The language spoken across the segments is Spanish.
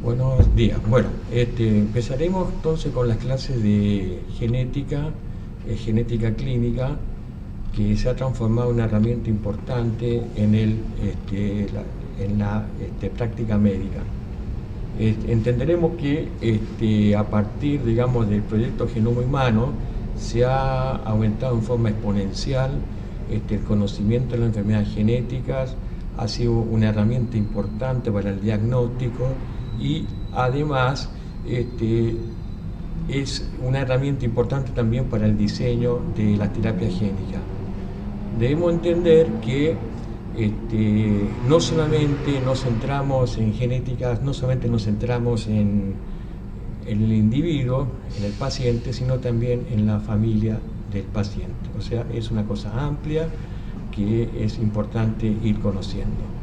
Buenos días. Bueno, empezaremos entonces con las clases de genética, genética clínica, que se ha transformado en una herramienta importante en la práctica médica. Entenderemos que a partir, digamos, del proyecto Genoma Humano se ha aumentado en forma exponencial el conocimiento de las enfermedades genéticas, ha sido una herramienta importante para el diagnóstico y además es una herramienta importante también para el diseño de la terapia génica. Debemos entender que no solamente nos centramos en genética, no solamente nos centramos en el individuo, en el paciente, sino también en la familia del paciente. O sea, es una cosa amplia que es importante ir conociendo.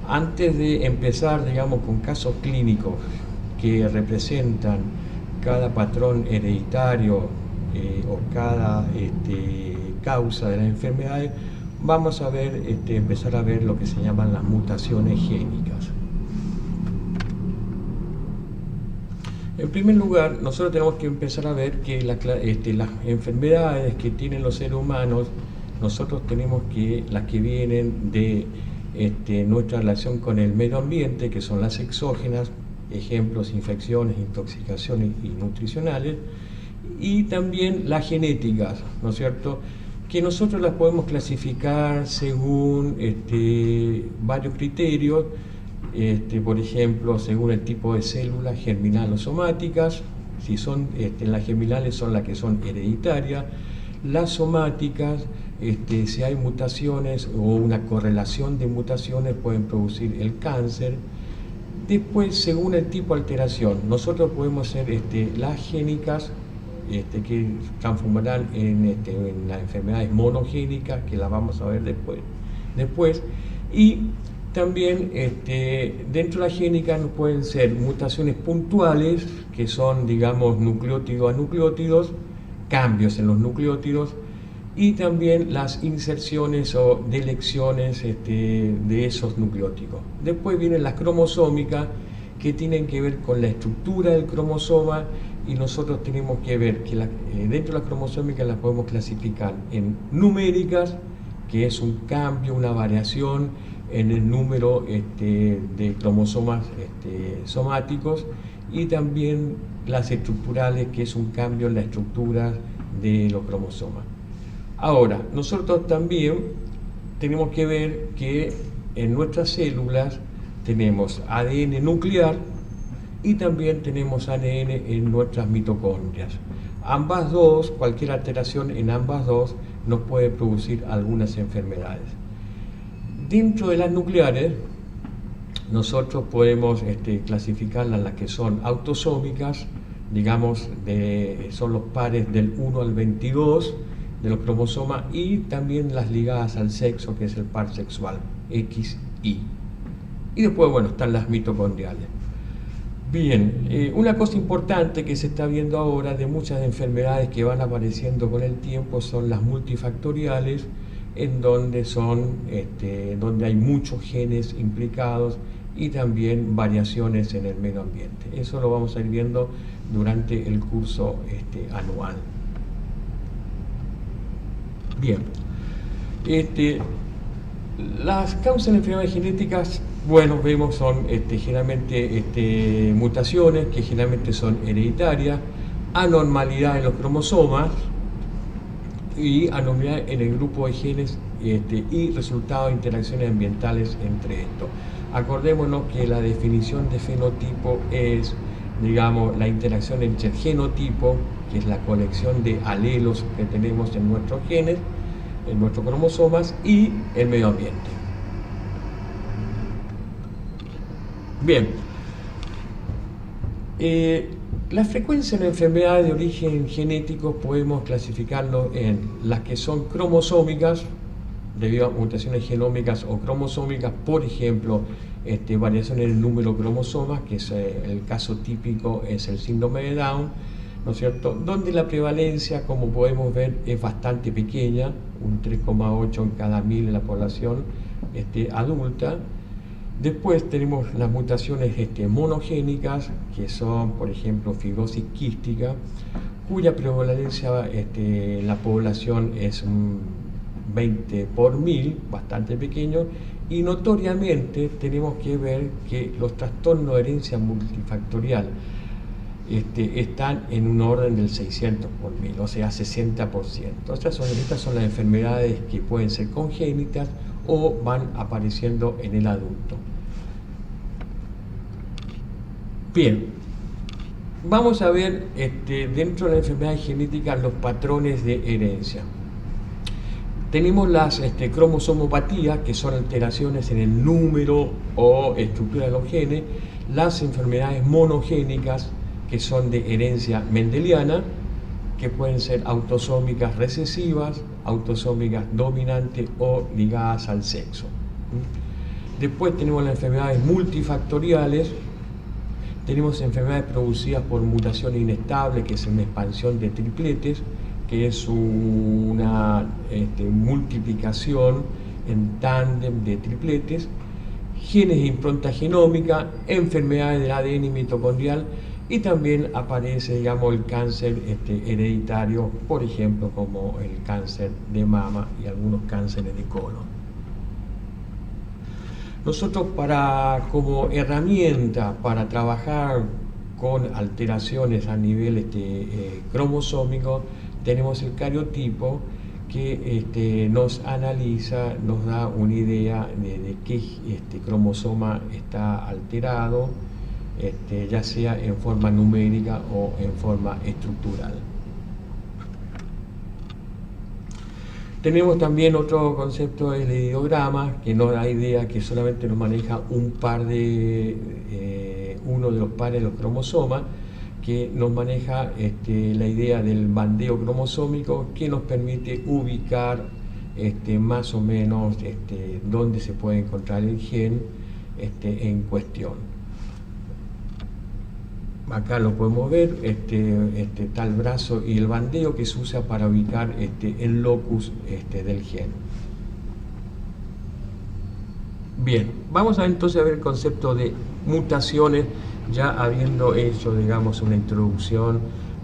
Antes de empezar, digamos, con casos clínicos que representan cada patrón hereditario o cada causa de las enfermedades, vamos a ver, empezar a ver lo que se llaman las mutaciones génicas. En primer lugar, nosotros tenemos que empezar a ver que las enfermedades que tienen los seres humanos, nosotros tenemos que, las que vienen de nuestra relación con el medio ambiente, que son las exógenas, ejemplos, infecciones, intoxicaciones y nutricionales, y también las genéticas, ¿no es cierto?, que nosotros las podemos clasificar según varios criterios, por ejemplo, según el tipo de células germinal o somáticas. Si son las germinales son las que son hereditarias, las somáticas, si hay mutaciones o una correlación de mutaciones pueden producir el cáncer. Después, según el tipo de alteración, nosotros podemos hacer las génicas, que transformarán en las enfermedades monogénicas, que las vamos a ver después. Y también dentro de la génica pueden ser mutaciones puntuales, que son, digamos, nucleótidos a nucleótidos, cambios en los nucleótidos, y también las inserciones o delecciones de esos nucleótidos. Después vienen las cromosómicas, que tienen que ver con la estructura del cromosoma, y nosotros tenemos que ver que dentro de las cromosómicas las podemos clasificar en numéricas, que es un cambio, una variación en el número de cromosomas somáticos, y también las estructurales, que es un cambio en la estructura de los cromosomas. Ahora, nosotros también tenemos que ver que en nuestras células tenemos ADN nuclear y también tenemos ADN en nuestras mitocondrias. Ambas dos, cualquier alteración en ambas dos nos puede producir algunas enfermedades. Dentro de las nucleares, nosotros podemos clasificarlas, las que son autosómicas, digamos, son los pares del 1 al 22 de los cromosomas, y también las ligadas al sexo, que es el par sexual, X, Y. Y después, bueno, están las mitocondriales. Bien, una cosa importante que se está viendo ahora de muchas enfermedades que van apareciendo con el tiempo son las multifactoriales, en donde donde hay muchos genes implicados y también variaciones en el medio ambiente. Eso lo vamos a ir viendo durante el curso anual. Bien, las causas de enfermedades genéticas, bueno, vemos son generalmente mutaciones, que generalmente son hereditarias, anormalidad en los cromosomas y anormalidad en el grupo de genes y resultado de interacciones ambientales entre estos. Acordémonos que la definición de fenotipo es, digamos, la interacción entre el genotipo, que es la colección de alelos que tenemos en nuestros genes, en nuestros cromosomas, y el medio ambiente. Bien, la frecuencia de enfermedades de origen genético podemos clasificarlo en las que son cromosómicas, debido a mutaciones genómicas o cromosómicas, por ejemplo, variaciones en el número de cromosomas, que es el caso típico es el síndrome de Down, ¿no es cierto?, donde la prevalencia, como podemos ver, es bastante pequeña, un 3,8 en cada 1000 en la población adulta. Después tenemos las mutaciones monogénicas, que son, por ejemplo, fibrosis quística, cuya prevalencia en la población es un 20 por 1000, bastante pequeño, y notoriamente tenemos que ver que los trastornos de herencia multifactorial están en un orden del 600 por 1000, o sea, 60%. Estas son las enfermedades que pueden ser congénitas o van apareciendo en el adulto. Bien, vamos a ver dentro de las enfermedades genéticas los patrones de herencia. Tenemos las cromosomopatías, que son alteraciones en el número o estructura de los genes, las enfermedades monogénicas, que son de herencia mendeliana, que pueden ser autosómicas recesivas, autosómicas dominantes o ligadas al sexo. Después tenemos las enfermedades multifactoriales. Tenemos enfermedades producidas por mutación inestable, que es una expansión de tripletes, que es una multiplicación en tándem de tripletes, genes de impronta genómica, enfermedades del ADN mitocondrial, y también aparece, digamos, el cáncer hereditario, por ejemplo, como el cáncer de mama y algunos cánceres de colon. Nosotros, como herramienta para trabajar con alteraciones a nivel cromosómico, tenemos el cariotipo, que nos analiza, nos da una idea de qué cromosoma está alterado, ya sea en forma numérica o en forma estructural. Tenemos también otro concepto, el ideograma, que nos da idea que solamente nos maneja uno de los pares de los cromosomas, que nos maneja la idea del bandeo cromosómico, que nos permite ubicar más o menos dónde se puede encontrar el gen en cuestión. Acá lo podemos ver, está el brazo y el bandeo que se usa para ubicar el locus del gen. Bien, vamos entonces a ver el concepto de mutaciones, ya habiendo hecho, digamos, una introducción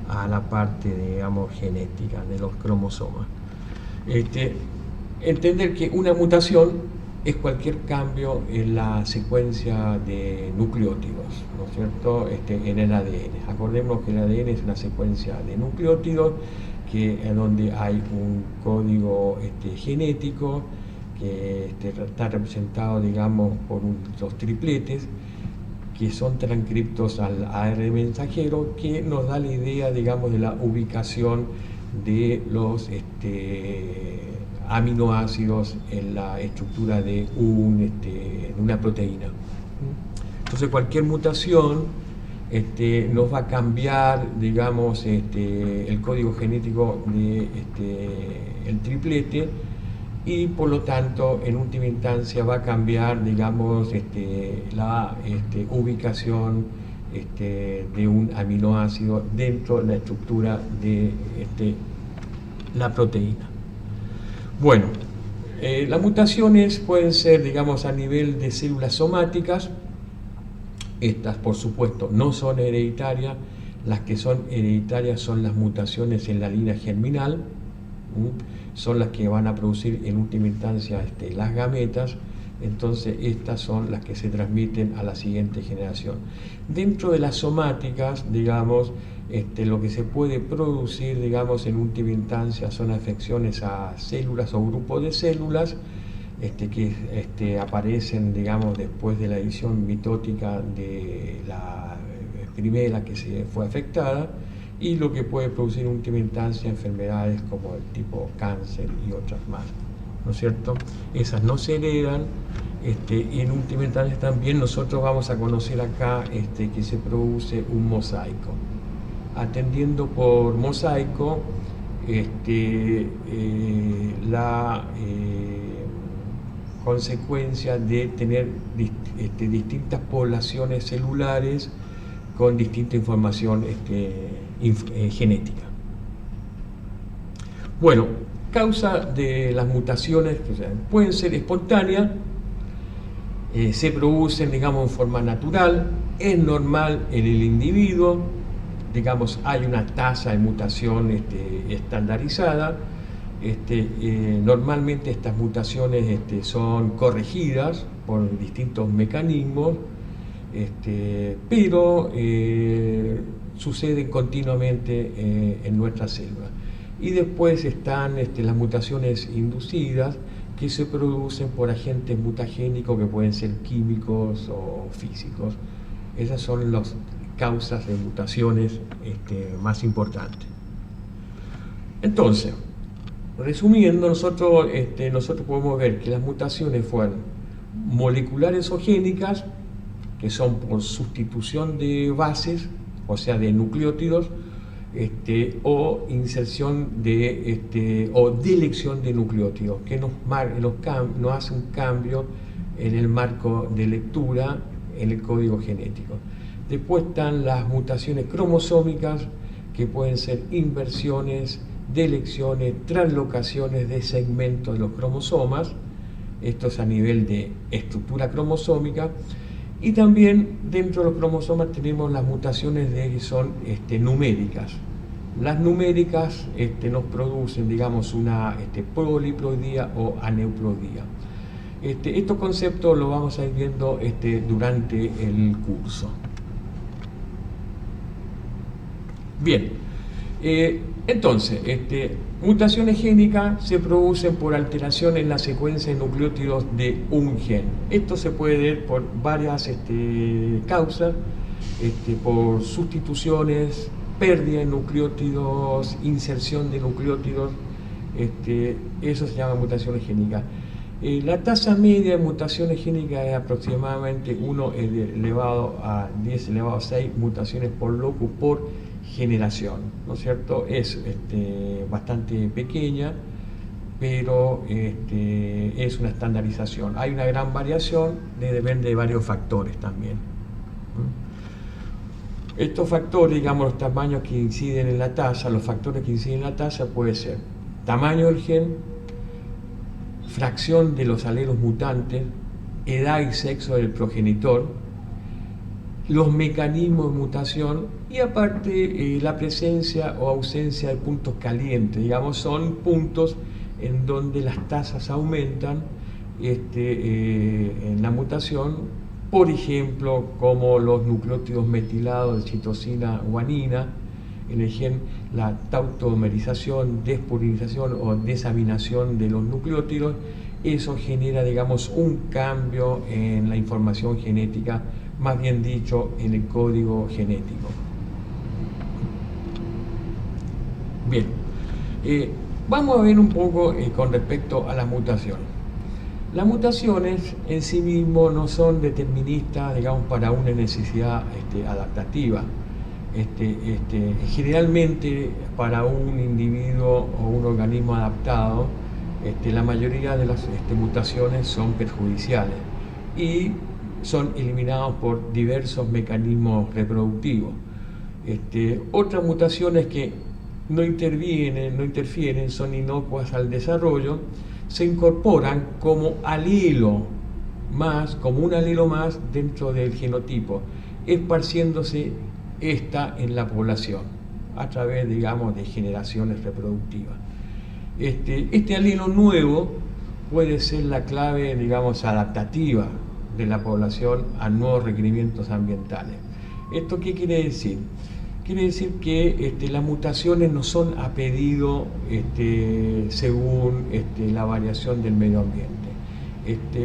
a la parte, digamos, genética de los cromosomas. Entender que una mutación es cualquier cambio en la secuencia de nucleótidos, ¿no es cierto?, en el ADN. Acordémonos que el ADN es una secuencia de nucleótidos en donde hay un código genético que está representado, digamos, por los tripletes, que son transcriptos al ARN mensajero, que nos da la idea, digamos, de la ubicación de los aminoácidos en la estructura de una proteína. Entonces cualquier mutación nos va a cambiar, digamos, el código genético del triplete, y por lo tanto en última instancia va a cambiar, digamos, la ubicación de un aminoácido dentro de la estructura de la proteína. Bueno, las mutaciones pueden ser, digamos, a nivel de células somáticas. Estas, por supuesto, no son hereditarias. Las que son hereditarias son las mutaciones en la línea germinal, son las que van a producir en última instancia las gametas. Entonces estas son las que se transmiten a la siguiente generación. Dentro de las somáticas, digamos, lo que se puede producir, digamos, en última instancia son afecciones a células o grupos de células que aparecen, digamos, después de la edición mitótica de la primera que se fue afectada, y lo que puede producir en última instancia enfermedades como el tipo cáncer y otras más, ¿no es cierto? Esas no se heredan, y en última instancia también nosotros vamos a conocer acá que se produce un mosaico. Atendiendo por mosaico la consecuencia de tener distintas poblaciones celulares con distinta información genética. Bueno, causa de las mutaciones, o sea, pueden ser espontáneas, se producen, digamos, en forma natural, es normal en el individuo, digamos, hay una tasa de mutación estandarizada. Normalmente estas mutaciones son corregidas por distintos mecanismos, pero suceden continuamente en nuestra célula. Y después están las mutaciones inducidas, que se producen por agentes mutagénicos que pueden ser químicos o físicos. Esas son las causas de mutaciones más importantes. Entonces, resumiendo, nosotros podemos ver que las mutaciones fueron moleculares o génicas, que son por sustitución de bases, o sea, de nucleótidos, o inserción o delección de nucleótidos, que nos hace un cambio en el marco de lectura en el código genético. Después están las mutaciones cromosómicas, que pueden ser inversiones, delecciones, translocaciones de segmentos de los cromosomas. Esto es a nivel de estructura cromosómica. Y también dentro de los cromosomas tenemos las mutaciones que son numéricas. Las numéricas nos producen, digamos, una poliploidía o aneuploidía. Estos conceptos los vamos a ir viendo durante el curso. Bien, entonces, mutaciones génicas se producen por alteración en la secuencia de nucleótidos de un gen. Esto se puede ver por varias causas, por sustituciones, pérdida de nucleótidos, inserción de nucleótidos, eso se llama mutaciones génicas. La tasa media de mutaciones génicas es aproximadamente 1 elevado a 10 elevado a 6 mutaciones por locus por generación, ¿no es cierto? Es bastante pequeña, pero es una estandarización. Hay una gran variación, depende de varios factores también. Estos factores, digamos, los tamaños que inciden en la tasa, los factores que inciden en la tasa puede ser tamaño del gen, fracción de los alelos mutantes, edad y sexo del progenitor, los mecanismos de mutación y aparte la presencia o ausencia de puntos calientes, digamos, son puntos en donde las tasas aumentan en la mutación, por ejemplo, como los nucleótidos metilados de citosina guanina, en el gen la tautomerización, despurinización o desaminación de los nucleótidos. Eso genera, digamos, un cambio en la información genética, más bien dicho, en el código genético. Bien, vamos a ver un poco con respecto a la mutación. Las mutaciones en sí mismas no son deterministas, digamos, para una necesidad adaptativa. Generalmente, para un individuo o un organismo adaptado, la mayoría de las mutaciones son perjudiciales y son eliminados por diversos mecanismos reproductivos. Otras mutaciones que no interfieren, son inocuas al desarrollo, se incorporan como un alelo más dentro del genotipo, esparciéndose en la población a través, digamos, de generaciones reproductivas. Este alelo nuevo puede ser la clave, digamos, adaptativa de la población a nuevos requerimientos ambientales. ¿Esto qué quiere decir? Quiere decir que las mutaciones no son a pedido según la variación del medio ambiente.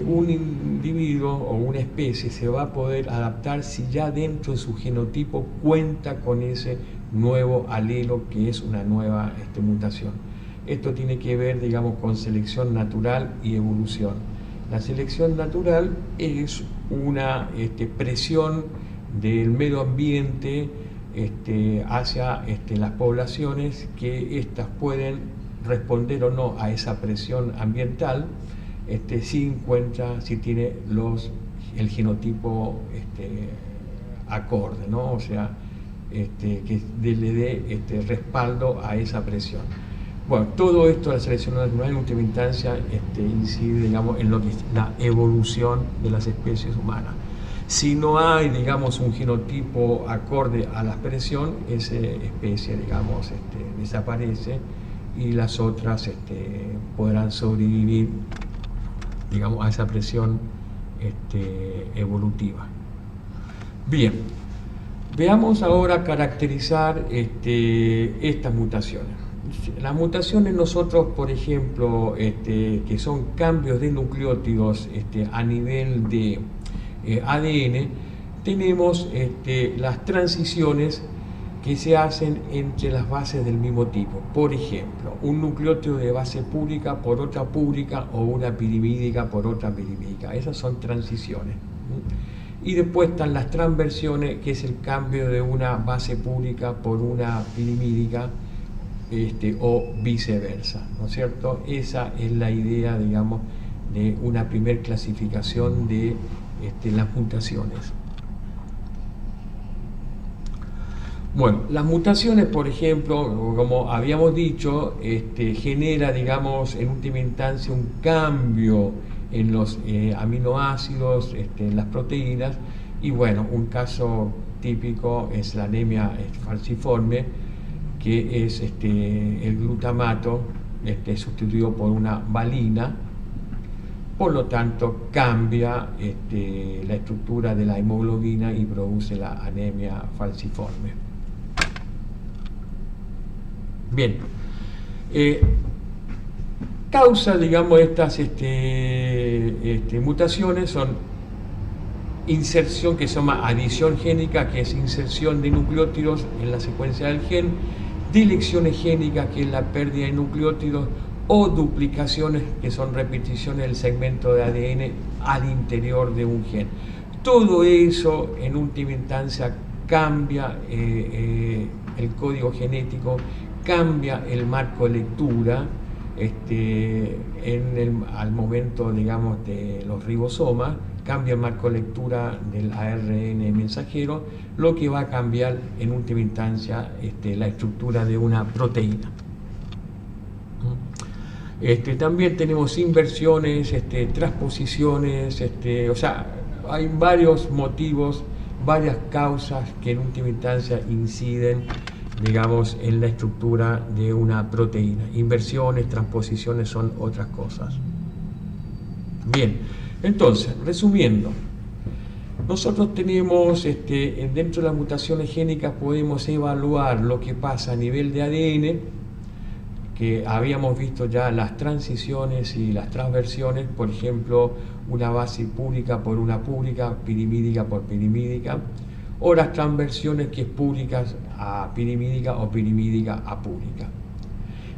Un individuo o una especie se va a poder adaptar si ya dentro de su genotipo cuenta con ese nuevo alelo que es una nueva mutación. Esto tiene que ver, digamos, con selección natural y evolución. La selección natural es una presión del medio ambiente hacia las poblaciones, que éstas pueden responder o no a esa presión ambiental si tiene el genotipo acorde, ¿no? O sea, que le dé respaldo a esa presión. Bueno, todo esto de la selección natural en última instancia incide, digamos, en lo que es la evolución de las especies humanas. Si no hay, digamos, un genotipo acorde a la expresión, esa especie, digamos, desaparece y las otras podrán sobrevivir, digamos, a esa presión evolutiva. Bien, veamos ahora caracterizar estas mutaciones. Las mutaciones nosotros, por ejemplo, que son cambios de nucleótidos a nivel de ADN, tenemos las transiciones que se hacen entre las bases del mismo tipo. Por ejemplo, un nucleótido de base púrica por otra púrica o una pirimídica por otra pirimídica. Esas son transiciones. Y después están las transversiones, que es el cambio de una base púrica por una pirimídica o viceversa, ¿no es cierto? Esa es la idea, digamos, de una primer clasificación de las mutaciones. Bueno, las mutaciones, por ejemplo, como habíamos dicho, genera, digamos, en última instancia un cambio en los aminoácidos, en las proteínas, y bueno, un caso típico es la anemia falciforme, que es el glutamato sustituido por una valina, por lo tanto cambia la estructura de la hemoglobina y produce la anemia falciforme. Bien, causa, digamos, estas mutaciones son inserción, que se llama adición génica, que es inserción de nucleótidos en la secuencia del gen, deleciones génicas, que es la pérdida de nucleótidos, o duplicaciones, que son repeticiones del segmento de ADN al interior de un gen. Todo eso, en última instancia, cambia el código genético, cambia el marco de lectura al momento, digamos, de los ribosomas, cambia el marco de lectura del ARN mensajero, lo que va a cambiar en última instancia la estructura de una proteína. También tenemos inversiones, transposiciones, o sea, hay varios motivos, varias causas que en última instancia inciden, digamos, en la estructura de una proteína. Inversiones, transposiciones son otras cosas. Bien, entonces, resumiendo, nosotros tenemos, dentro de las mutaciones génicas podemos evaluar lo que pasa a nivel de ADN, que habíamos visto ya las transiciones y las transversiones, por ejemplo, una base púrica por una púrica, pirimídica por pirimídica, o las transversiones, que es púricas a pirimídica o pirimídica a púrica.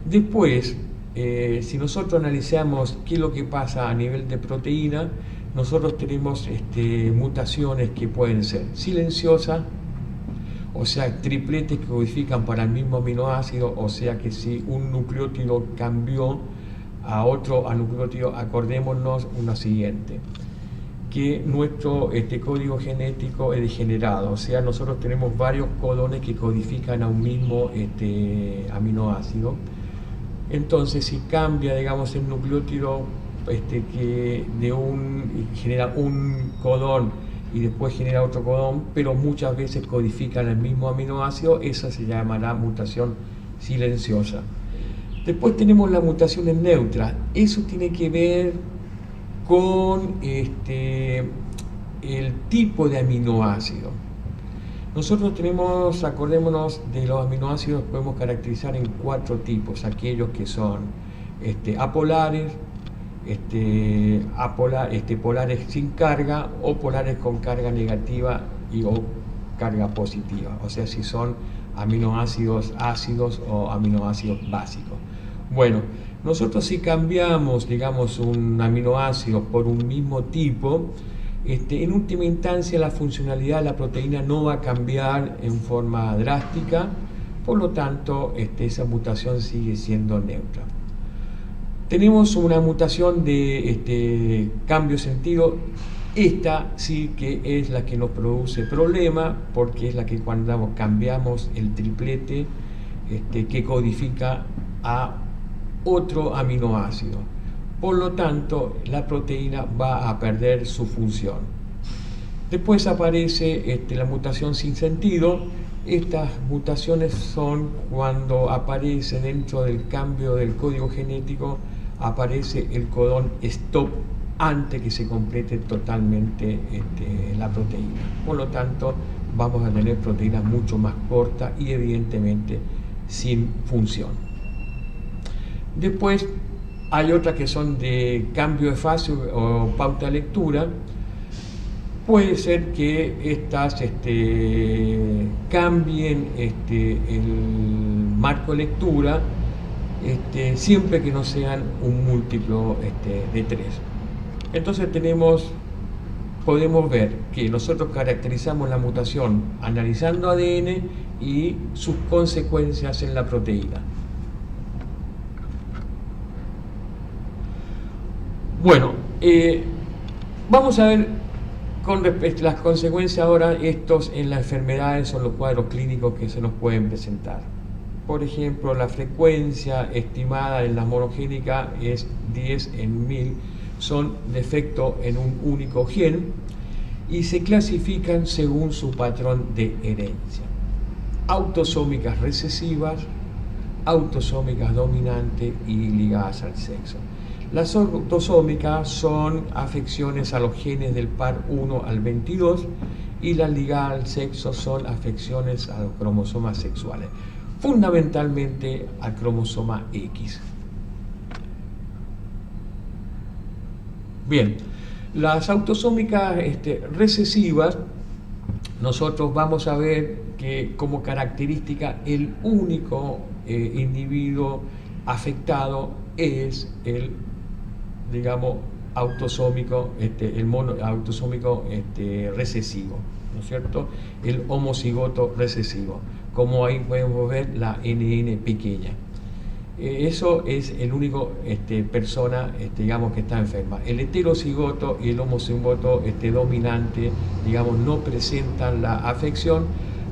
Después, si nosotros analizamos qué es lo que pasa a nivel de proteína, nosotros tenemos mutaciones que pueden ser silenciosas, o sea, tripletes que codifican para el mismo aminoácido, o sea que si un nucleótido cambió a otro nucleótido, acordémonos una siguiente, que nuestro código genético es degenerado, o sea, nosotros tenemos varios codones que codifican a un mismo aminoácido. Entonces, si cambia, digamos, el nucleótido que genera un codón y después genera otro codón, pero muchas veces codifican el mismo aminoácido, esa se llamará mutación silenciosa. Después tenemos las mutaciones neutras. Eso tiene que ver con el tipo de aminoácido. Nosotros tenemos, acordémonos, de los aminoácidos podemos caracterizar en 4 tipos: aquellos que son apolares, polares sin carga, o polares con carga negativa o carga positiva, o sea, si son aminoácidos ácidos o aminoácidos básicos. Bueno, nosotros si cambiamos, digamos, un aminoácido por un mismo tipo, en última instancia la funcionalidad de la proteína no va a cambiar en forma drástica, por lo tanto esa mutación sigue siendo neutra. Tenemos una mutación de cambio de sentido. Esta sí que es la que nos produce problema, porque es la que cuando cambiamos el triplete que codifica a otro aminoácido. Por lo tanto, la proteína va a perder su función. Después aparece la mutación sin sentido. Estas mutaciones son cuando aparece dentro del cambio del código genético, aparece el codón stop antes que se complete totalmente la proteína. Por lo tanto, vamos a tener proteínas mucho más cortas y evidentemente sin función. Después hay otras que son de cambio de fase o pauta de lectura. Puede ser que estas cambien el marco de lectura siempre que no sean un múltiplo de 3. Entonces podemos ver que nosotros caracterizamos la mutación analizando ADN y sus consecuencias en la proteína. Bueno, vamos a ver con respecto a las consecuencias ahora estos en las enfermedades o los cuadros clínicos que se nos pueden presentar. Por ejemplo, la frecuencia estimada en la monogénica es 10 en 1000, son defectos en un único gen y se clasifican según su patrón de herencia. Autosómicas recesivas, autosómicas dominantes y ligadas al sexo. Las autosómicas son afecciones a los genes del par 1 al 22 y las ligadas al sexo son afecciones a los cromosomas sexuales, fundamentalmente al cromosoma X. Bien, las autosómicas recesivas, nosotros vamos a ver que como característica el único individuo afectado es el, digamos, autosómico, el mono autosómico recesivo, ¿no es cierto? El homocigoto recesivo, como ahí podemos ver la NN pequeña. Eso es el único persona, digamos, que está enferma. El heterocigoto y el homocigoto dominante, digamos, no presentan la afección,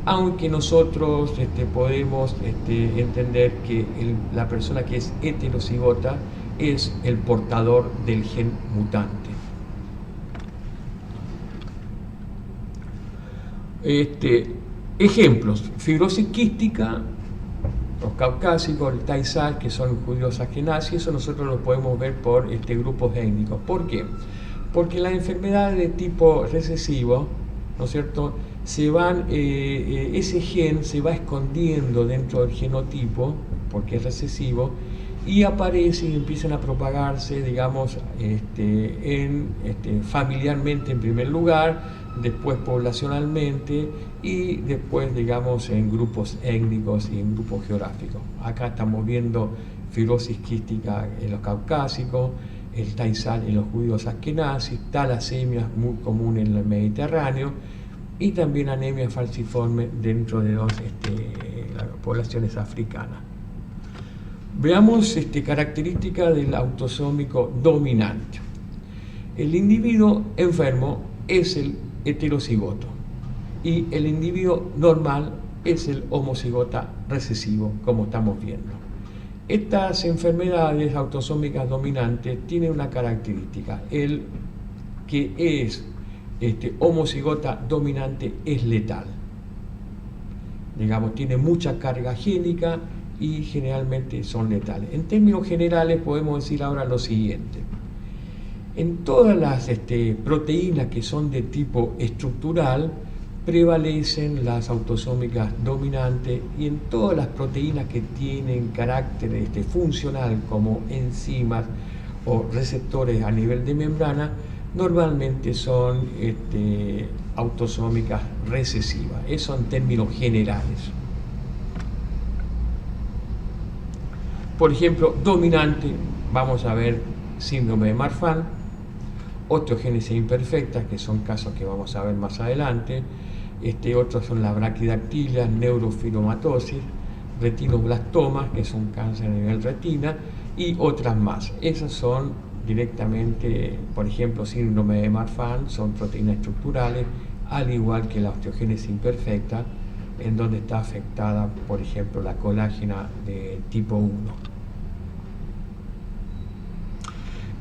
aunque nosotros podemos entender que la persona que es heterocigota es el portador del gen mutante. Ejemplos: fibrosis quística, los caucásicos, el Tay-Sachs, que son judíos askenazis, eso nosotros lo podemos ver por grupos étnicos. ¿Por qué? Porque las enfermedades de tipo recesivo, ¿no es cierto?, ese gen se va escondiendo dentro del genotipo, porque es recesivo, y aparecen y empiezan a propagarse, digamos, familiarmente en primer lugar, después poblacionalmente y después, digamos, en grupos étnicos y en grupos geográficos. Acá estamos viendo fibrosis quística en los caucásicos, el Tay-Sachs en los judíos askenazis, talasemia muy común en el Mediterráneo y también anemia falciforme dentro de las poblaciones africanas. Veamos características del autosómico dominante. El individuo enfermo es el heterocigoto y el individuo normal es el homocigota recesivo, como estamos viendo. Estas enfermedades autosómicas dominantes tienen una característica: el que es homocigota dominante es letal, digamos, tiene mucha carga génica y generalmente son letales. En términos generales podemos decir ahora lo siguiente: en todas las proteínas que son de tipo estructural prevalecen las autosómicas dominantes, y en todas las proteínas que tienen carácter funcional como enzimas o receptores a nivel de membrana normalmente son autosómicas recesivas. Eso en términos generales. Por ejemplo, dominante, vamos a ver síndrome de Marfan, osteogénesis imperfecta, que son casos que vamos a ver más adelante. Otros son la braquidactilia, neurofibromatosis, retinoblastomas, que son cáncer a nivel retina, y otras más. Esas son directamente, por ejemplo, síndrome de Marfan, son proteínas estructurales, al igual que la osteogénesis imperfecta, en donde está afectada, por ejemplo, la colágena de tipo 1.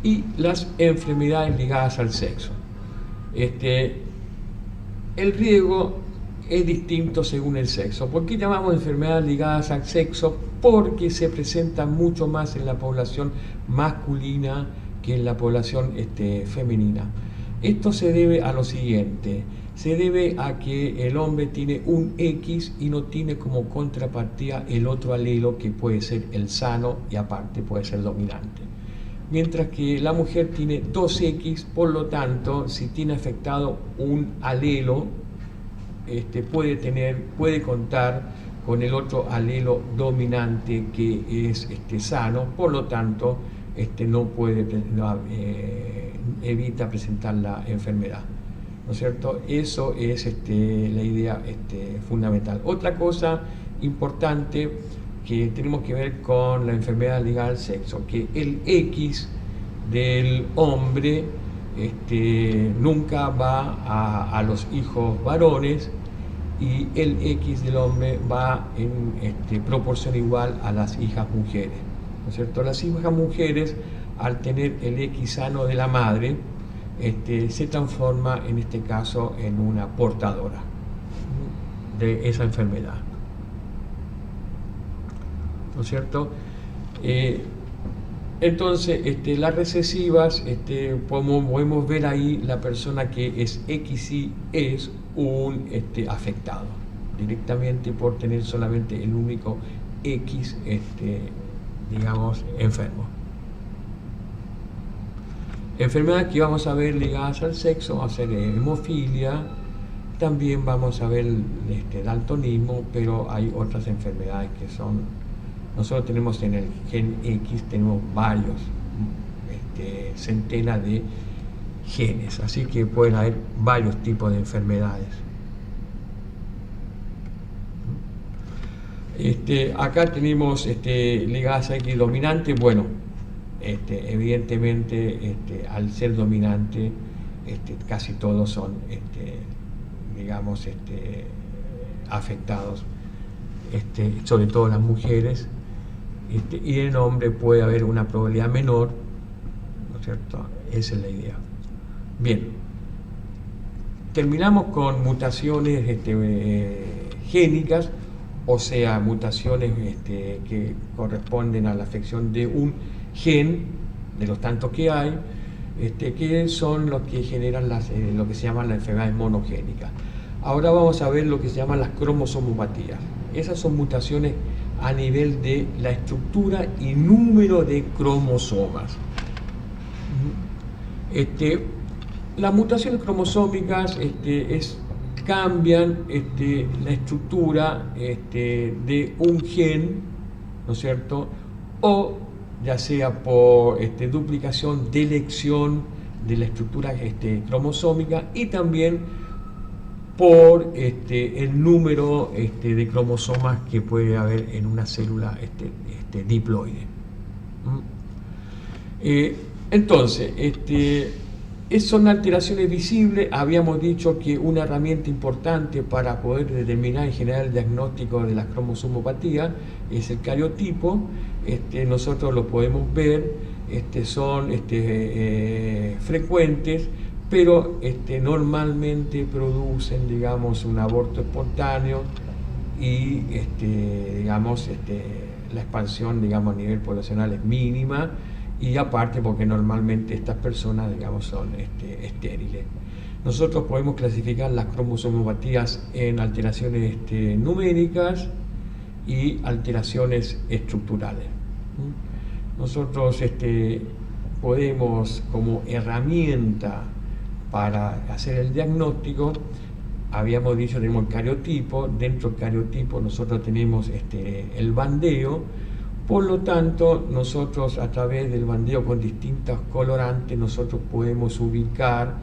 y las enfermedades ligadas al sexo. El riesgo es distinto según el sexo. ¿Por qué llamamos enfermedades ligadas al sexo? Porque se presentan mucho más en la población masculina que en la población femenina. Esto se debe a lo siguiente: se debe a que el hombre tiene un X y no tiene como contrapartida el otro alelo, que puede ser el sano y aparte puede ser dominante. Mientras que la mujer tiene 2X, por lo tanto, si tiene afectado un alelo, puede contar con el otro alelo dominante, que es sano, por lo tanto no puede, evita presentar la enfermedad, ¿no es cierto? Eso es la idea fundamental. Otra cosa importante que tenemos que ver con la enfermedad ligada al sexo, que el X del hombre nunca va a los hijos varones, y el X del hombre va en proporción igual a las hijas mujeres, ¿no es cierto? Las hijas mujeres, al tener el X sano de la madre, se transforma en este caso en una portadora de esa enfermedad, ¿no es cierto? Entonces, las recesivas, podemos ver ahí la persona que es XY es un afectado directamente por tener solamente el único X, digamos, enfermo. Enfermedades que vamos a ver ligadas al sexo va a ser hemofilia, también vamos a ver daltonismo, pero hay otras enfermedades que son, nosotros tenemos en el gen X, tenemos varios, centenas de genes, así que pueden haber varios tipos de enfermedades. Acá tenemos ligadas a X dominante. Bueno, evidentemente al ser dominante, casi todos son digamos afectados, sobre todo las mujeres, y en el hombre puede haber una probabilidad menor, ¿no es cierto? Esa es la idea. Bien, terminamos con mutaciones génicas, o sea, mutaciones que corresponden a la afección de un gen, de los tantos que hay, que son los que generan lo que se llaman las enfermedades monogénicas. Ahora vamos a ver lo que se llaman las cromosomopatías. Esas son mutaciones a nivel de la estructura y número de cromosomas. Las mutaciones cromosómicas cambian la estructura de un gen, ¿no es cierto? O ya sea por duplicación, delección de la estructura cromosómica, y también por el número de cromosomas que puede haber en una célula diploide. Entonces, son alteraciones visibles. Habíamos dicho que una herramienta importante para poder determinar y generar el diagnóstico de la cromosomopatía es el cariotipo. Nosotros lo podemos ver, son frecuentes, pero normalmente producen, digamos, un aborto espontáneo y digamos, la expansión, digamos, a nivel poblacional es mínima, y aparte porque normalmente estas personas, digamos, son estériles. Nosotros podemos clasificar las cromosomopatías en alteraciones numéricas y alteraciones estructurales. Nosotros podemos, como herramienta para hacer el diagnóstico, habíamos dicho, tenemos el cariotipo. Dentro del cariotipo nosotros tenemos el bandeo. Por lo tanto, nosotros, a través del bandeo con distintos colorantes, nosotros podemos ubicar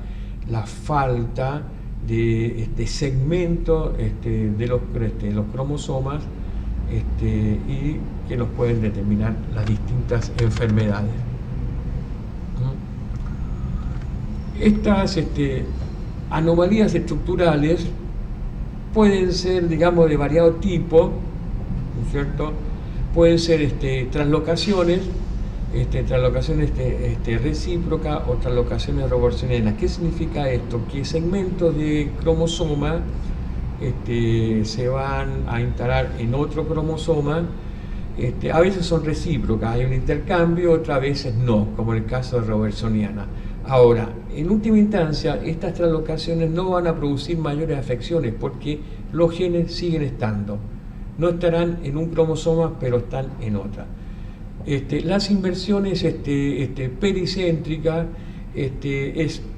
la falta de segmento de los cromosomas, y que nos pueden determinar las distintas enfermedades. Estas anomalías estructurales pueden ser, digamos, de variado tipo, ¿no es cierto? Pueden ser translocaciones, translocaciones recíprocas o translocaciones robertsonianas. ¿Qué significa esto? Que segmentos de cromosoma se van a instalar en otro cromosoma. A veces son recíprocas, hay un intercambio, otras veces no, como en el caso de robertsoniana. Ahora, en última instancia, estas translocaciones no van a producir mayores afecciones porque los genes siguen estando. No estarán en un cromosoma, pero están en otra. Las inversiones pericéntricas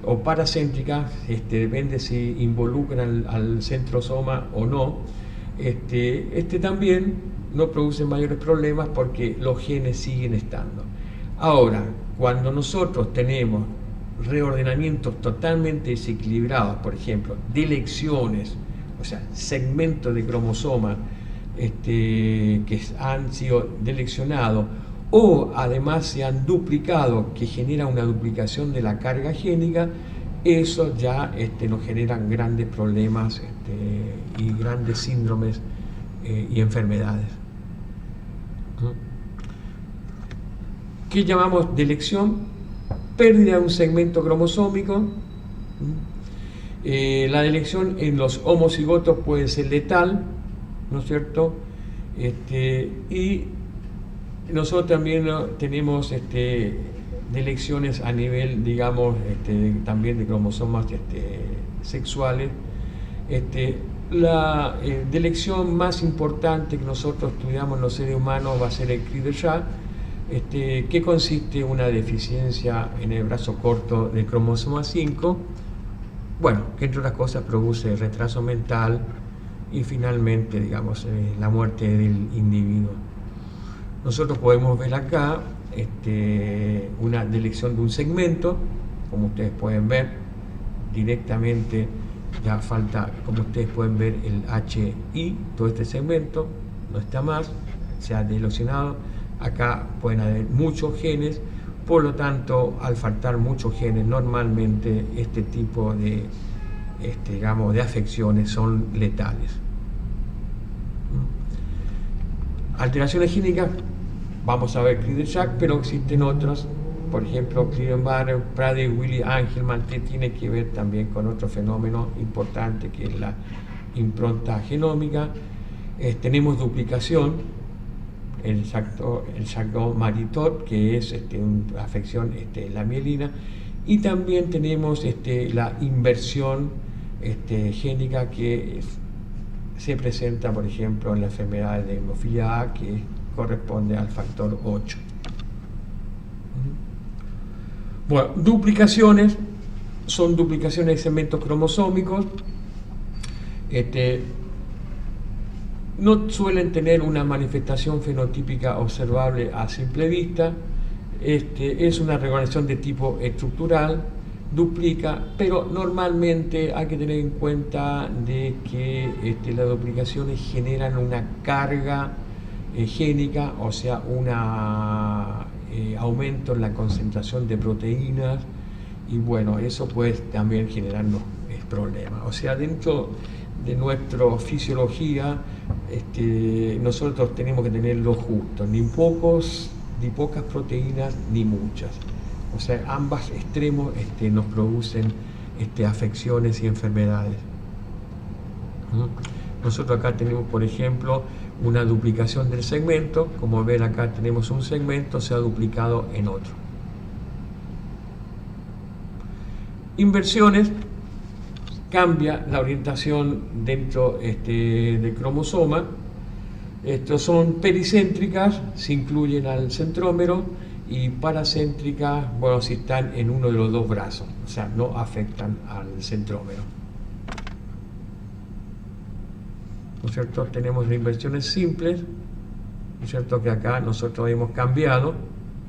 o paracéntricas, depende si involucran al centrosoma o no, también no producen mayores problemas porque los genes siguen estando. Ahora, cuando nosotros tenemos reordenamientos totalmente desequilibrados, por ejemplo, delecciones, o sea, segmentos de cromosoma que han sido deleccionados o además se han duplicado, que genera una duplicación de la carga génica, eso ya nos generan grandes problemas y grandes síndromes y enfermedades. ¿Qué llamamos delección? Pérdida de un segmento cromosómico. La delección en los homocigotos puede ser letal, ¿no es cierto? Y nosotros también tenemos delecciones a nivel, digamos, también de cromosomas sexuales. La delección más importante que nosotros estudiamos en los seres humanos va a ser el Cri-de-Jacques, que consiste en una deficiencia en el brazo corto del cromosoma 5, bueno, que entre otras cosas produce retraso mental y finalmente, digamos, la muerte del individuo. Nosotros podemos ver acá una delección de un segmento, como ustedes pueden ver directamente, ya falta, como ustedes pueden ver, el HI, todo este segmento no está más, se ha deleccionado. Acá pueden haber muchos genes, por lo tanto, al faltar muchos genes, normalmente este tipo de, digamos, de afecciones son letales. Alteraciones génicas, vamos a ver Cri-de-Jacques, pero existen otras, por ejemplo, Klinebaum, Prader, Willi, Angelman, que tiene que ver también con otro fenómeno importante que es la impronta genómica. Tenemos duplicación, el Charcot-Marie-Tooth, que es una afección la mielina, y también tenemos la inversión génica que se presenta, por ejemplo, en la enfermedad de hemofilia A, que corresponde al factor 8. Bueno, duplicaciones son duplicaciones de segmentos cromosómicos. No suelen tener una manifestación fenotípica observable a simple vista. Es una reorganización de tipo estructural, duplica, pero normalmente hay que tener en cuenta de que las duplicaciones generan una carga génica, o sea, un aumento en la concentración de proteínas, y bueno, eso puede también generarnos problemas. O sea, dentro de nuestra fisiología, nosotros tenemos que tener lo justo, ni pocas proteínas ni muchas. O sea, ambos extremos nos producen afecciones y enfermedades. Nosotros acá tenemos, por ejemplo, una duplicación del segmento. Como ven, acá tenemos un segmento, se ha duplicado en otro. Inversiones. Cambia la orientación dentro del cromosoma. Estos son pericéntricas, se incluyen al centrómero, y paracéntricas, bueno, si están en uno de los dos brazos, o sea, no afectan al centrómero. ¿No es cierto? Tenemos las inversiones simples, ¿no es cierto? Que acá nosotros hemos cambiado,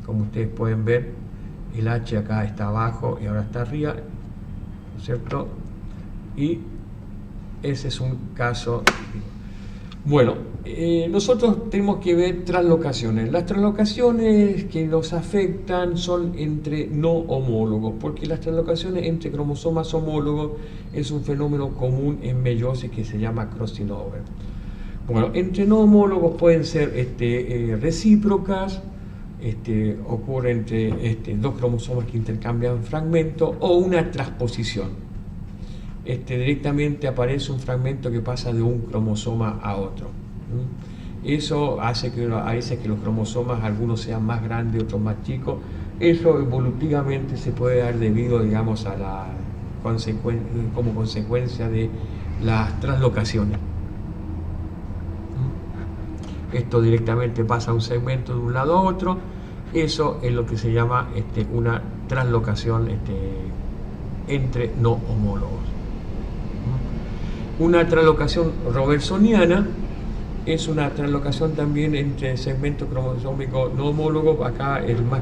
como ustedes pueden ver, el H acá está abajo y ahora está arriba, ¿no es cierto? Y ese es un caso. Bueno, nosotros tenemos que ver translocaciones. Las translocaciones que nos afectan son entre no homólogos, porque las translocaciones entre cromosomas homólogos es un fenómeno común en meiosis que se llama crossing over. Bueno, entre no homólogos pueden ser recíprocas ocurre entre dos cromosomas que intercambian fragmentos, o una transposición. Directamente aparece un fragmento que pasa de un cromosoma a otro. Eso hace que a veces que los cromosomas, algunos sean más grandes, otros más chicos. Eso evolutivamente se puede dar debido, digamos, a la como consecuencia de las translocaciones. Esto directamente pasa a un segmento de un lado a otro. Eso es lo que se llama una translocación entre no homólogos. Una translocación robertsoniana es una translocación también entre segmentos cromosómicos no homólogos. Acá el más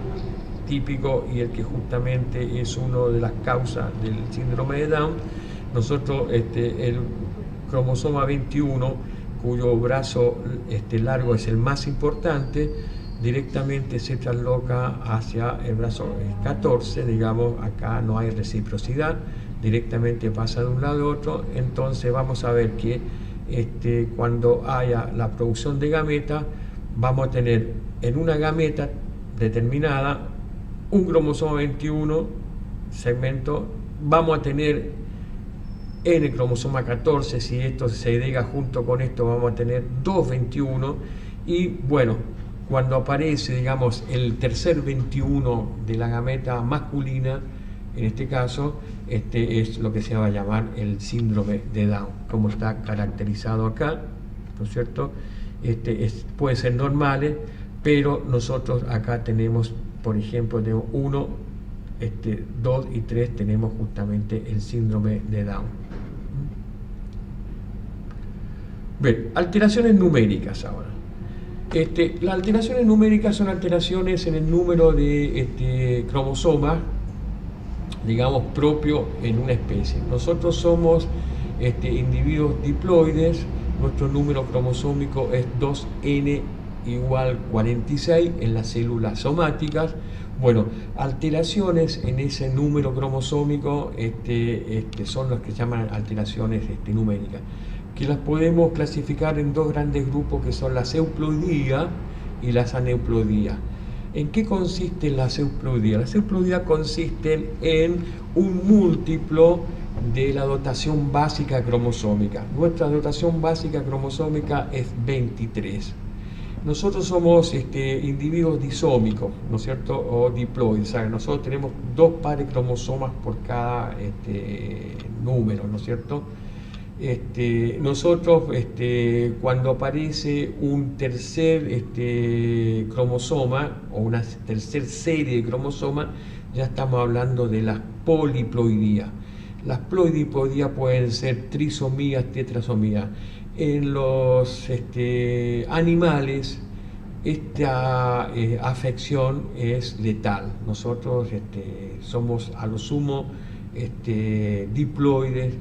típico y el que justamente es una de las causas del síndrome de Down. Nosotros, el cromosoma 21, cuyo brazo largo es el más importante, directamente se trasloca hacia el brazo 14, digamos, acá no hay reciprocidad, directamente pasa de un lado a otro. Entonces vamos a ver que cuando haya la producción de gameta, vamos a tener en una gameta determinada un cromosoma 21 segmento, vamos a tener en el cromosoma 14, si esto se agrega junto con esto, vamos a tener 2,21, y bueno, cuando aparece, digamos, el tercer 21 de la gameta masculina, en este caso, es lo que se va a llamar el síndrome de Down, como está caracterizado acá, ¿no es cierto? Puede ser normales, pero nosotros acá tenemos, por ejemplo, de 1, 2 y 3 tenemos justamente el síndrome de Down. Bien, alteraciones numéricas ahora. Las alteraciones numéricas son alteraciones en el número de cromosomas, digamos, propio en una especie. Nosotros somos individuos diploides, nuestro número cromosómico es 2n igual 46 en las células somáticas. Bueno, alteraciones en ese número cromosómico son las que se llaman alteraciones numéricas, que las podemos clasificar en dos grandes grupos, que son las euploidías y las aneuploidías. ¿En qué consiste la euploidía? Las euploidías consisten en un múltiplo de la dotación básica cromosómica. Nuestra dotación básica cromosómica es 23. Nosotros somos individuos disómicos, ¿no es cierto? O diploides. O sea, nosotros tenemos dos pares de cromosomas por cada número, ¿no es cierto? Nosotros, cuando aparece un tercer cromosoma o una tercera serie de cromosomas, ya estamos hablando de las poliploidías. Las poliploidías pueden ser trisomías, tetrasomías. En los animales, esta afección es letal. Nosotros somos a lo sumo diploides.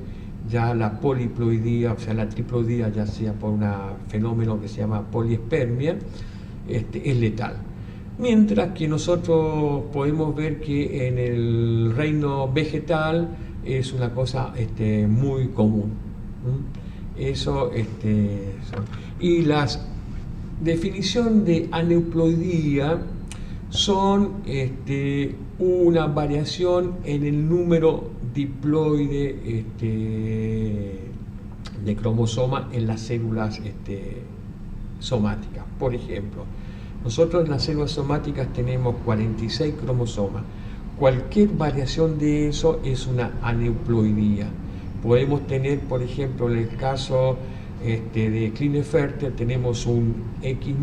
Ya la poliploidía, o sea, la triploidía, ya sea por un fenómeno que se llama poliespermia, es letal. Mientras que nosotros podemos ver que en el reino vegetal es una cosa muy común. Eso, y las definición de aneuploidía son una variación en el número diploide de cromosoma en las células somáticas. Por ejemplo, nosotros en las células somáticas tenemos 46 cromosomas. Cualquier variación de eso es una aneuploidía. Podemos tener, por ejemplo, en el caso de Klinefelter, tenemos un X+,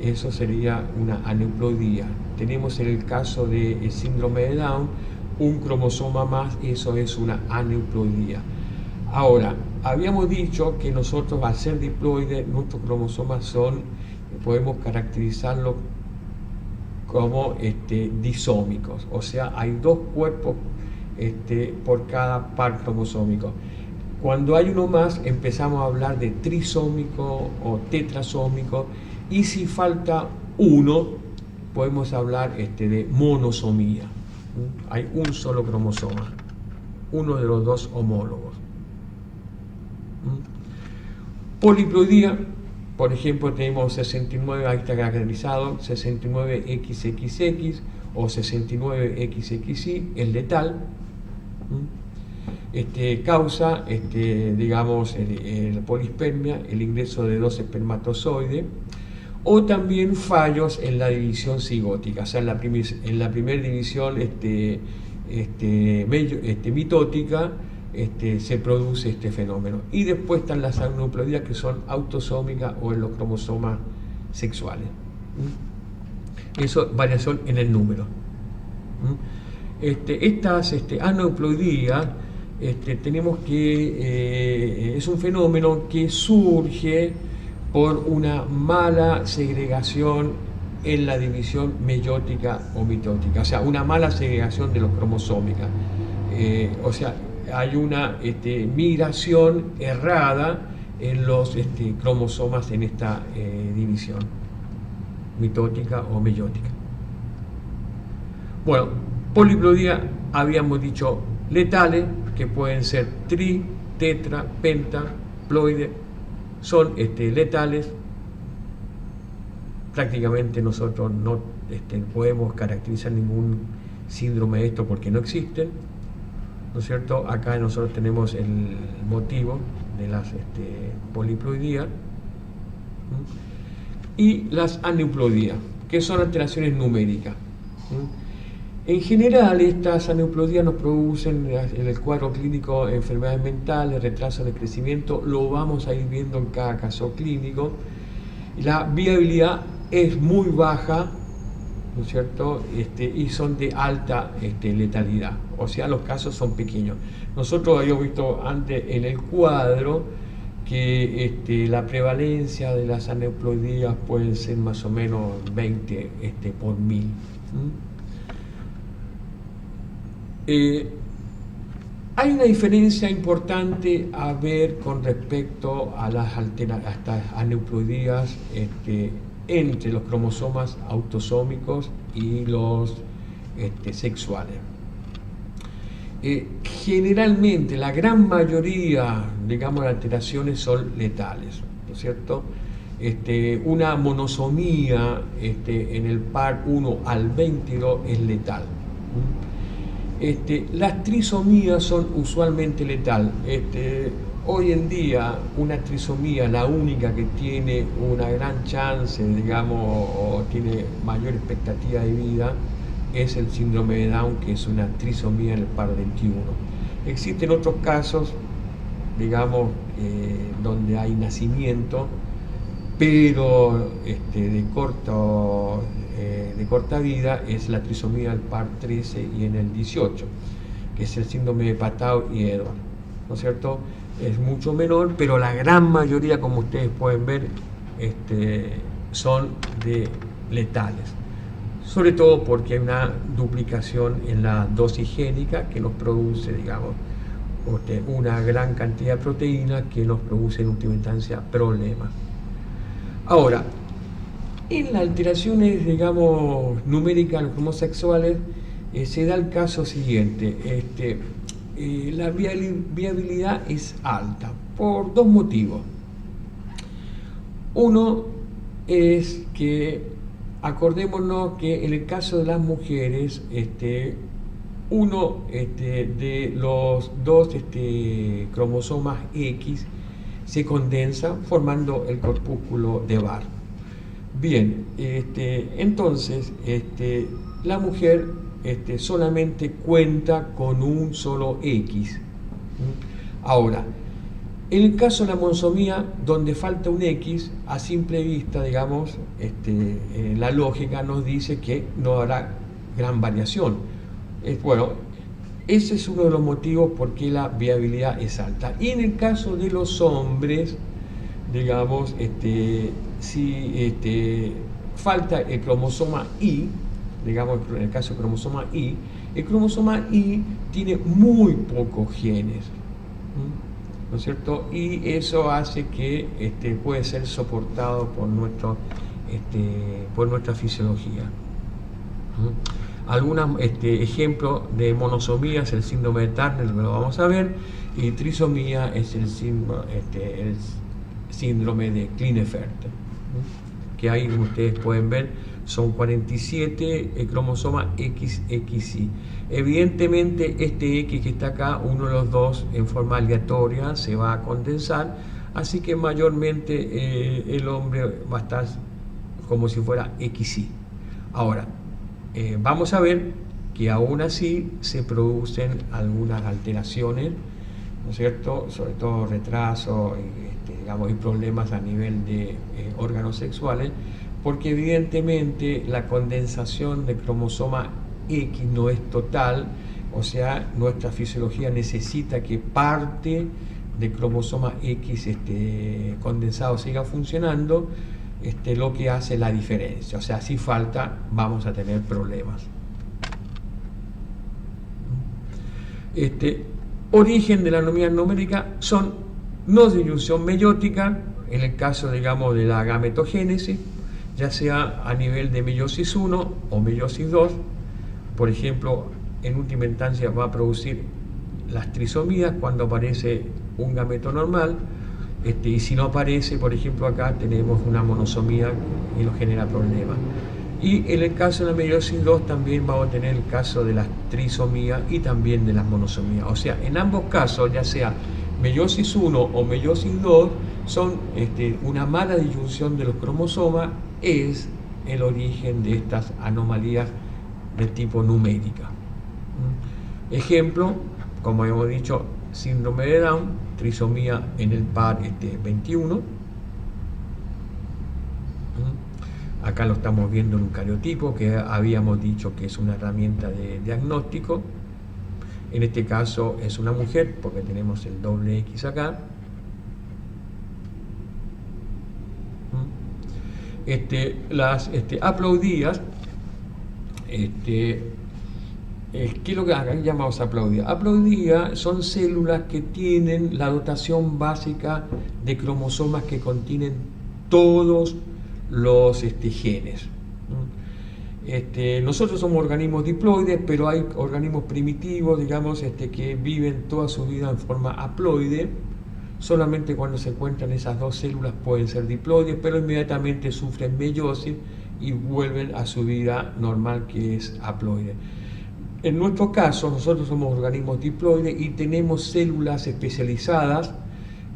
eso sería una aneuploidía. Tenemos en el caso del síndrome de Down un cromosoma más, eso es una aneuploidía. Ahora, habíamos dicho que nosotros, al ser diploides, nuestros cromosomas podemos caracterizarlos como disómicos, o sea, hay dos cuerpos por cada par cromosómico. Cuando hay uno más, empezamos a hablar de trisómico o tetrasómico, y si falta uno, podemos hablar de monosomía. Hay un solo cromosoma, uno de los dos homólogos. Poliploidía Por ejemplo, tenemos 69, ahí está caracterizado, 69XXX o 69XXY, es letal. Causa, digamos, la polispermia, el ingreso de 2 espermatozoides, o también fallos en la división cigótica, o sea, en la primera división mitótica se produce este fenómeno. Y después están las aneuploidías, que son autosómicas o en los cromosomas sexuales. Eso, variación en el número. Estas aneuploidías, tenemos que es un fenómeno que surge por una mala segregación en la división meiótica o mitótica, o sea, una mala segregación de los cromosómicas. O sea, hay una migración errada en los cromosomas en esta división mitótica o meiótica. Bueno, poliploidía habíamos dicho letales, que pueden ser tri, tetra, penta, ploide, son letales. Prácticamente nosotros no podemos caracterizar ningún síndrome de esto porque no existen, ¿no es cierto? Acá nosotros tenemos el motivo de las poliploidías y las aneuploidías, que son alteraciones numéricas. En general, estas aneuploidías nos producen en el cuadro clínico enfermedades mentales, retraso en el crecimiento, lo vamos a ir viendo en cada caso clínico. La viabilidad es muy baja, ¿no es cierto? Y son de alta letalidad, o sea, los casos son pequeños. Nosotros habíamos visto antes en el cuadro que la prevalencia de las aneuploidías pueden ser más o menos 20 por 1000. Hay una diferencia importante a ver con respecto a estas aneuploidías entre los cromosomas autosómicos y los sexuales. Generalmente, la gran mayoría, digamos, de alteraciones son letales, ¿no es cierto? Una monosomía en el par 1 al 22 es letal. Las trisomías son usualmente letal. Hoy en día una trisomía, la única que tiene una gran chance, digamos, o tiene mayor expectativa de vida, es el síndrome de Down, que es una trisomía en el par 21. Existen otros casos, digamos, donde hay nacimiento, pero de corta vida, es la trisomía del par 13 y en el 18, que es el síndrome de Patau y Edwards, ¿no es cierto? Es mucho menor, pero la gran mayoría, como ustedes pueden ver, son letales, sobre todo porque hay una duplicación en la dosis génica que nos produce, digamos, una gran cantidad de proteínas que nos produce en última instancia problemas. Ahora, en las alteraciones, digamos, numéricas en los homosexuales, se da el caso siguiente. La viabilidad es alta por dos motivos. Uno es que, acordémonos que en el caso de las mujeres, uno de los dos cromosomas X se condensa formando el corpúsculo de Barr. Bien, entonces la mujer solamente cuenta con un solo X. Ahora, en el caso de la monosomía, donde falta un X, a simple vista, digamos, la lógica nos dice que no habrá gran variación. Bueno, ese es uno de los motivos por qué la viabilidad es alta. Y en el caso de los hombres, digamos, si falta el cromosoma Y, digamos, en el caso del cromosoma Y, el cromosoma Y tiene muy pocos genes, ¿no es cierto? Y eso hace que puede ser soportado por nuestra fisiología. Algunos ejemplos de monosomía es el síndrome de Turner, lo vamos a ver, y trisomía es el síndrome de Klinefelter, que ahí, como ustedes pueden ver, son 47 cromosomas XXY. Evidentemente este X que está acá, uno de los dos en forma aleatoria se va a condensar, así que mayormente el hombre va a estar como si fuera XY. Ahora, vamos a ver que aún así se producen algunas alteraciones, ¿no es cierto? Sobre todo retraso, digamos, y problemas a nivel de órganos sexuales, porque evidentemente la condensación de cromosoma X no es total, o sea, nuestra fisiología necesita que parte de cromosoma X condensado siga funcionando, lo que hace la diferencia. O sea, si falta, vamos a tener problemas. Origen de la anomalía numérica son no disyunción meiótica, en el caso, digamos, de la gametogénesis, ya sea a nivel de meiosis 1 o meiosis 2, por ejemplo, en última instancia va a producir las trisomías cuando aparece un gameto normal, y si no aparece, por ejemplo, acá tenemos una monosomía y nos genera problemas. Y en el caso de la meiosis 2 también vamos a tener el caso de las trisomías y también de las monosomías. O sea, en ambos casos, ya sea meiosis 1 o meiosis 2, son una mala disyunción de los cromosomas, es el origen de estas anomalías de tipo numérica. Ejemplo, como hemos dicho, síndrome de Down, trisomía en el par 21. Acá lo estamos viendo en un cariotipo que habíamos dicho que es una herramienta de diagnóstico. En este caso es una mujer porque tenemos el doble X acá. Las aplaudías, ¿qué es lo que acá llamamos aplaudías? Aplaudías son células que tienen la dotación básica de cromosomas que contienen todos los genes. Nosotros somos organismos diploides, pero hay organismos primitivos, digamos, que viven toda su vida en forma haploide. Solamente cuando se encuentran esas dos células pueden ser diploides, pero inmediatamente sufren meiosis y vuelven a su vida normal, que es haploide. En nuestro caso, nosotros somos organismos diploides y tenemos células especializadas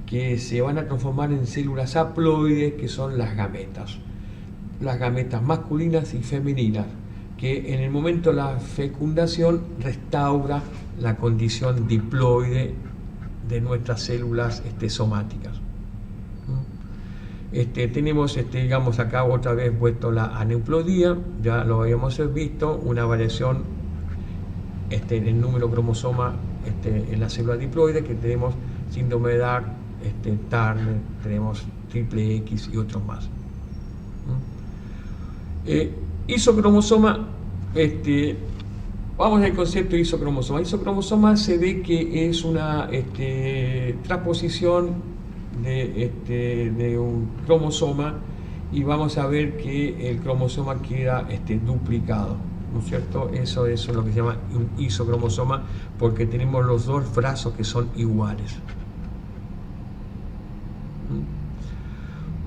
que se van a transformar en células haploides, que son las gametas masculinas y femeninas, que en el momento de la fecundación restaura la condición diploide de nuestras células somáticas. Tenemos, digamos, acá otra vez puesto la aneuploidía, ya lo habíamos visto, una variación en el número cromosoma en la célula diploide, que tenemos síndrome de Down, Turner, tenemos triple X y otros más. Isocromosoma, vamos al concepto de isocromosoma. Isocromosoma se ve que es una transposición de un cromosoma, y vamos a ver que el cromosoma queda duplicado, ¿no es cierto? Eso es lo que se llama un isocromosoma, porque tenemos los dos brazos que son iguales.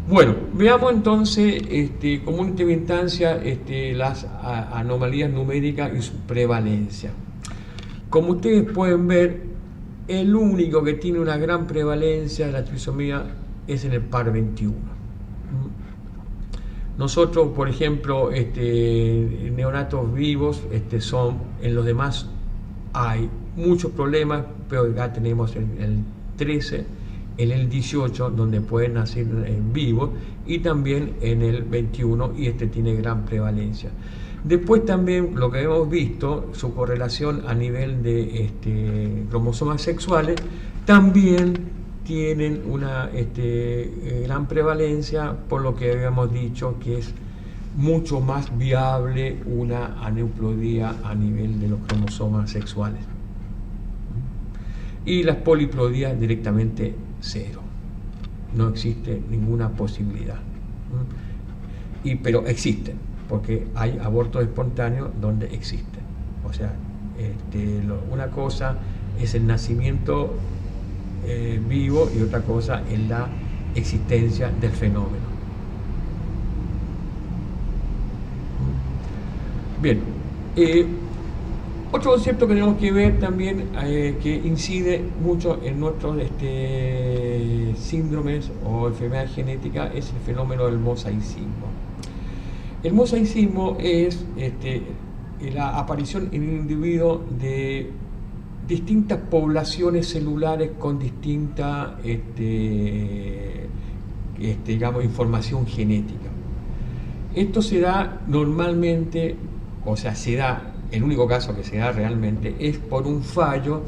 Bueno, veamos entonces como última instancia las anomalías numéricas y su prevalencia. Como ustedes pueden ver, el único que tiene una gran prevalencia de la trisomía es en el par 21. Nosotros, por ejemplo, neonatos vivos son, en los demás hay muchos problemas, pero acá tenemos el 13, en el 18, donde pueden nacer en vivo, y también en el 21, y tiene gran prevalencia. Después también lo que hemos visto, su correlación a nivel de cromosomas sexuales, también tienen una gran prevalencia, por lo que habíamos dicho que es mucho más viable una aneuploidía a nivel de los cromosomas sexuales. Y las poliploidías directamente cero, no existe ninguna posibilidad, pero existen, porque hay abortos espontáneos donde existen. O sea, una cosa es el nacimiento vivo y otra cosa es la existencia del fenómeno. Bien, otro concepto que tenemos que ver también, que incide mucho en nuestros síndromes o enfermedades genéticas, es el fenómeno del mosaicismo. El mosaicismo es la aparición en un individuo de distintas poblaciones celulares con distinta digamos, información genética. Esto se da normalmente, o sea, se da, el único caso que se da realmente es por un fallo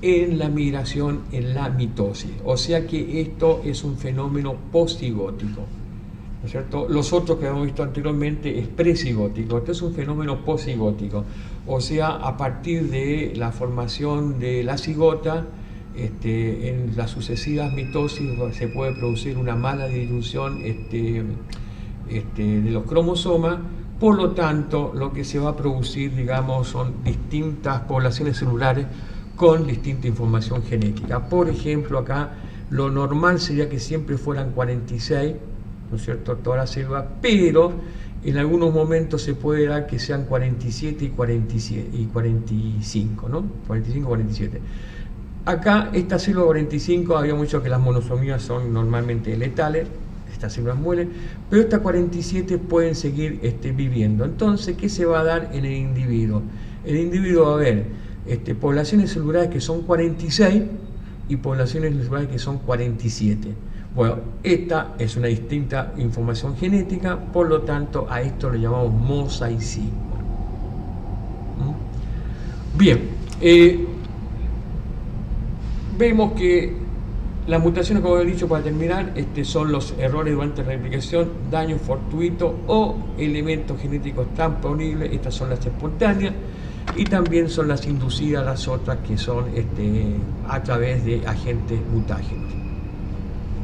en la migración, en la mitosis. O sea que esto es un fenómeno posigótico, ¿no es cierto? Los otros que hemos visto anteriormente es presigótico. Este es un fenómeno posigótico. O sea, a partir de la formación de la cigota, en las sucesivas mitosis se puede producir una mala distribución de los cromosomas. Por lo tanto, lo que se va a producir, digamos, son distintas poblaciones celulares con distinta información genética. Por ejemplo, acá lo normal sería que siempre fueran 46, ¿no es cierto?, todas las células, pero en algunos momentos se puede dar que sean 47 y 45, ¿no? 45 y 47. Acá, esta célula 45, había mucho que las monosomías son normalmente letales, estas células mueren, pero estas 47 pueden seguir viviendo. Entonces, ¿qué se va a dar en el individuo? El individuo va a haber poblaciones celulares que son 46 y poblaciones celulares que son 47. Bueno, esta es una distinta información genética, por lo tanto, a esto lo llamamos mosaicismo. Bien, vemos que las mutaciones, como he dicho para terminar, son los errores durante la replicación, daños fortuitos o elementos genéticos transponibles. Estas son las espontáneas, y también son las inducidas, las otras que son a través de agentes mutágenos.